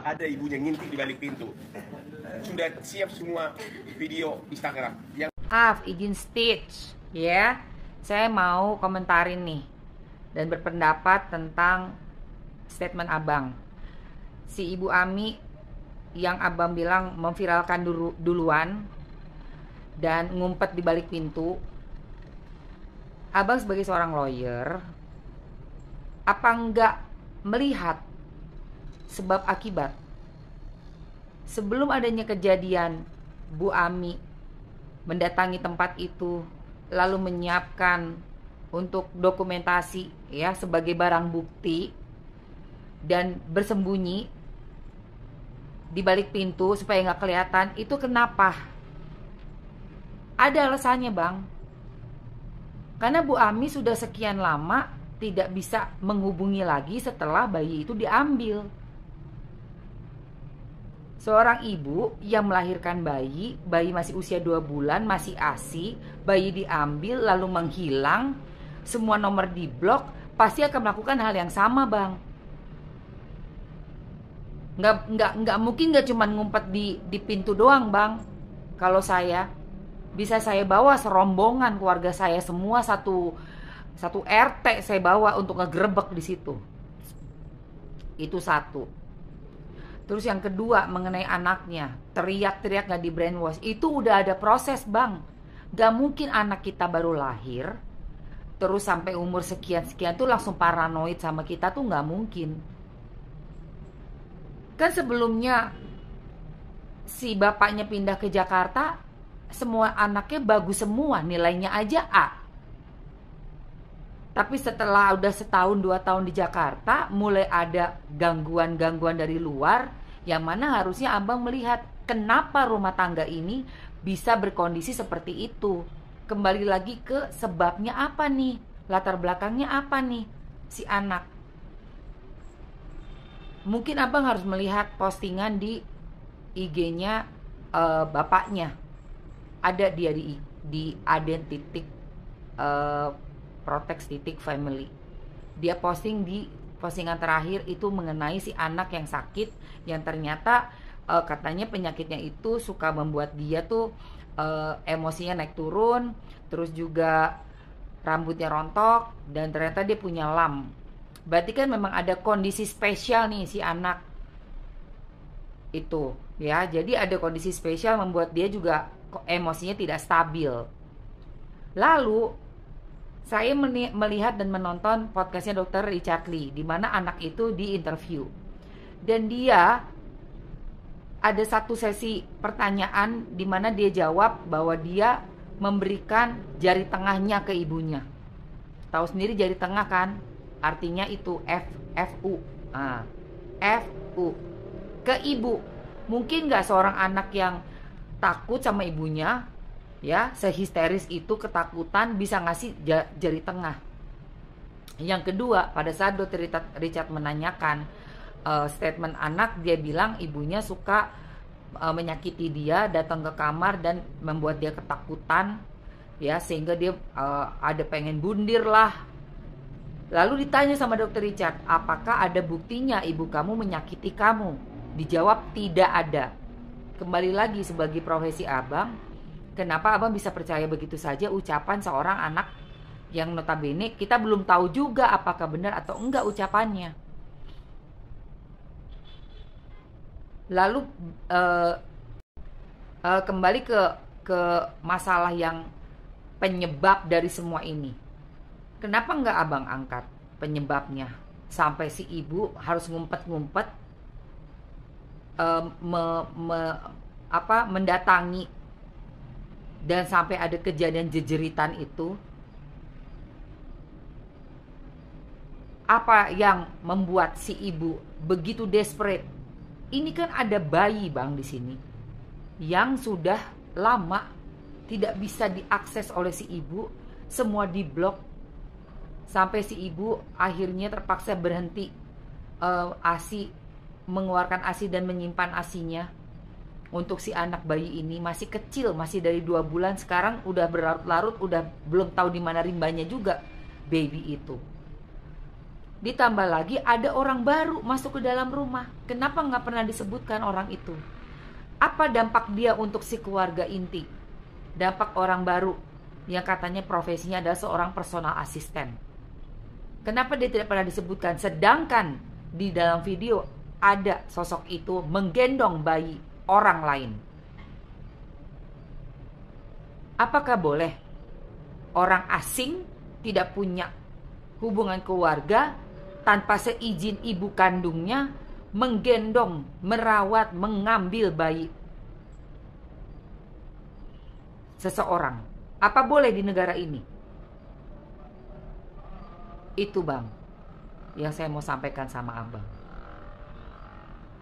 ada ibunya ngintip di balik pintu. Sudah siap semua video Instagram. Izin Stitch, ya. Saya mau komentarin nih dan berpendapat tentang statement abang. Si Ibu Ami yang abang bilang memviralkan duluan dan ngumpet di balik pintu. Abang sebagai seorang lawyer, apa enggak melihat sebab akibat? Sebelum adanya kejadian, Bu Ami mendatangi tempat itu, lalu menyiapkan untuk dokumentasi ya sebagai barang bukti dan bersembunyi di balik pintu supaya nggak kelihatan. Itu kenapa? Ada alasannya, Bang. Karena Bu Ami sudah sekian lama tidak bisa menghubungi lagi setelah bayi itu diambil. Seorang ibu yang melahirkan bayi masih usia 2 bulan, masih ASI, bayi diambil lalu menghilang, semua nomor diblok, pasti akan melakukan hal yang sama, Bang. Nggak mungkin nggak cuma ngumpet di pintu doang, Bang. Kalau saya bisa saya bawa serombongan keluarga saya semua, satu RT saya bawa untuk ngegerebek di situ. Itu satu. Terus yang kedua mengenai anaknya, teriak-teriak gak di brainwash, itu udah ada proses, Bang. Gak mungkin anak kita baru lahir terus sampai umur sekian-sekian tuh langsung paranoid sama kita, tuh gak mungkin. Kan sebelumnya si bapaknya pindah ke Jakarta, semua anaknya bagus semua, nilainya aja A. Tapi setelah udah setahun 2 tahun di Jakarta, mulai ada gangguan-gangguan dari luar, yang mana harusnya abang melihat kenapa rumah tangga ini bisa berkondisi seperti itu. Kembali lagi ke sebabnya apa nih, latar belakangnya apa nih si anak. Mungkin abang harus melihat postingan di IG-nya bapaknya. Ada dia di Aden.protect.family. Dia posting di postingan terakhir itu mengenai si anak yang sakit, yang ternyata katanya penyakitnya itu suka membuat dia tuh emosinya naik turun, terus juga rambutnya rontok, dan ternyata dia punya LAM. Berarti kan memang ada kondisi spesial nih si anak itu ya. Jadi ada kondisi spesial membuat dia juga emosinya tidak stabil. Lalu saya melihat dan menonton podcastnya Dr. Richard Lee, di mana anak itu diinterview. Dan dia ada satu sesi pertanyaan di mana dia jawab bahwa dia memberikan jari tengahnya ke ibunya. Tahu sendiri jari tengah kan? Artinya itu FU. FU ke ibu. Mungkin nggak seorang anak yang takut sama ibunya, ya, sehisteris itu, ketakutan, bisa ngasih jari tengah. Yang kedua, pada saat Dr. Richard menanyakan statement anak, dia bilang ibunya suka menyakiti dia, datang ke kamar dan membuat dia ketakutan, ya, sehingga dia ada pengen bundir lah. Lalu ditanya sama Dr. Richard, apakah ada buktinya ibu kamu menyakiti kamu? Dijawab tidak ada. Kembali lagi sebagai profesi abang, kenapa abang bisa percaya begitu saja ucapan seorang anak yang notabene kita belum tahu juga apakah benar atau enggak ucapannya. Lalu kembali ke masalah yang penyebab dari semua ini. Kenapa enggak abang angkat penyebabnya sampai si ibu harus ngumpet-ngumpet mendatangi dan sampai ada kejadian jejeritan itu? Apa yang membuat si ibu begitu desperate? Ini kan ada bayi, Bang, di sini yang sudah lama tidak bisa diakses oleh si ibu, semua diblok, sampai si ibu akhirnya terpaksa berhenti ASI, mengeluarkan ASI dan menyimpan ASInya untuk si anak bayi ini. Masih kecil, masih dari 2 bulan, sekarang udah berlarut-larut, udah belum tahu di mana rimbanya juga baby itu. Ditambah lagi ada orang baru masuk ke dalam rumah. Kenapa nggak pernah disebutkan orang itu? Apa dampak dia untuk si keluarga inti? Dampak orang baru yang katanya profesinya adalah seorang personal assistant. Kenapa dia tidak pernah disebutkan? Sedangkan di dalam video ada sosok itu menggendong bayi orang lain. Apakah boleh orang asing tidak punya hubungan keluarga tanpa seizin ibu kandungnya menggendong, merawat, mengambil bayi seseorang? Apa boleh di negara ini? Itu Bang yang saya mau sampaikan sama Abang.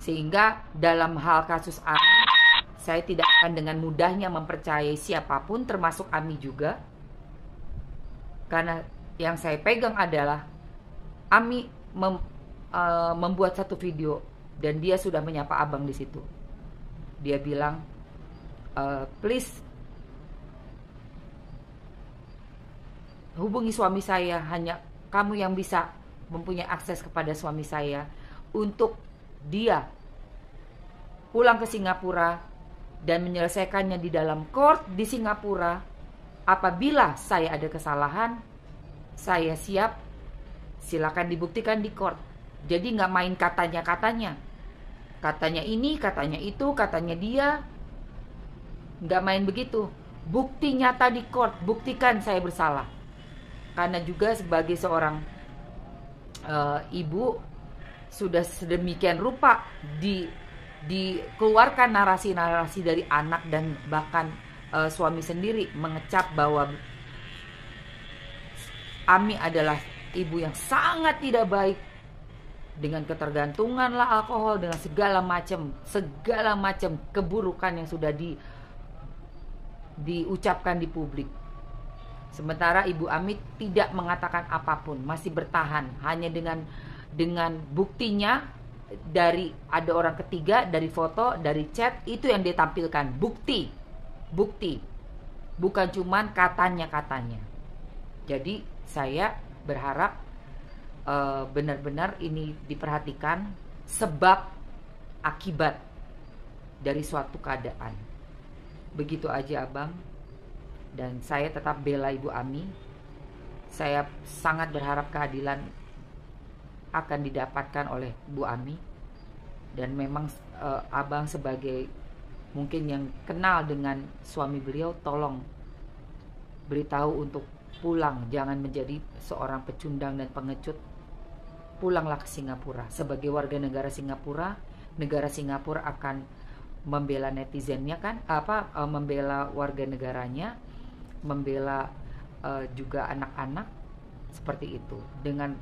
Sehingga dalam hal kasus Ami, saya tidak akan dengan mudahnya mempercayai siapapun, termasuk Ami juga. Karena yang saya pegang adalah Ami membuat satu video dan dia sudah menyapa Abang di situ. Dia bilang, please hubungi suami saya, hanya kamu yang bisa mempunyai akses kepada suami saya untuk dia pulang ke Singapura dan menyelesaikannya di dalam court di Singapura. Apabila saya ada kesalahan, saya siap, silakan dibuktikan di court. Jadi nggak main katanya ini, katanya itu, katanya dia, nggak main begitu. Bukti nyata di court, buktikan saya bersalah. Karena juga sebagai seorang ibu sudah sedemikian rupa dikeluarkan narasi-narasi dari anak dan bahkan suami sendiri mengecap bahwa Ami adalah ibu yang sangat tidak baik, dengan ketergantungan lah alkohol, dengan segala macam keburukan yang sudah diucapkan di publik. Sementara Ibu Ami tidak mengatakan apapun, masih bertahan hanya dengan buktinya dari ada orang ketiga, dari foto, dari chat, itu yang ditampilkan, bukti, bukan cuman katanya. Jadi saya berharap benar-benar ini diperhatikan sebab akibat dari suatu keadaan. Begitu aja Abang. Dan saya tetap bela Ibu Ami. Saya sangat berharap keadilan akan didapatkan oleh Bu Ami. Dan memang Abang sebagai mungkin yang kenal dengan suami beliau, tolong beritahu untuk pulang, jangan menjadi seorang pecundang dan pengecut. Pulanglah ke Singapura. Sebagai warga negara Singapura akan membela netizennya kan, membela warga negaranya, membela juga anak-anak, seperti itu, dengan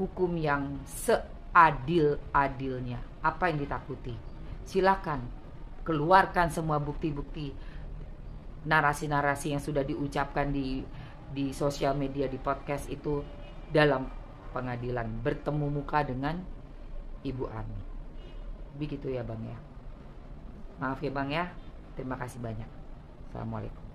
hukum yang seadil-adilnya. Apa yang ditakuti? Silakan keluarkan semua bukti-bukti, narasi-narasi yang sudah diucapkan di sosial media, di podcast itu dalam pengadilan, bertemu muka dengan Ibu Ami. Begitu ya Bang ya. Maaf ya Bang ya. Terima kasih banyak. Assalamualaikum.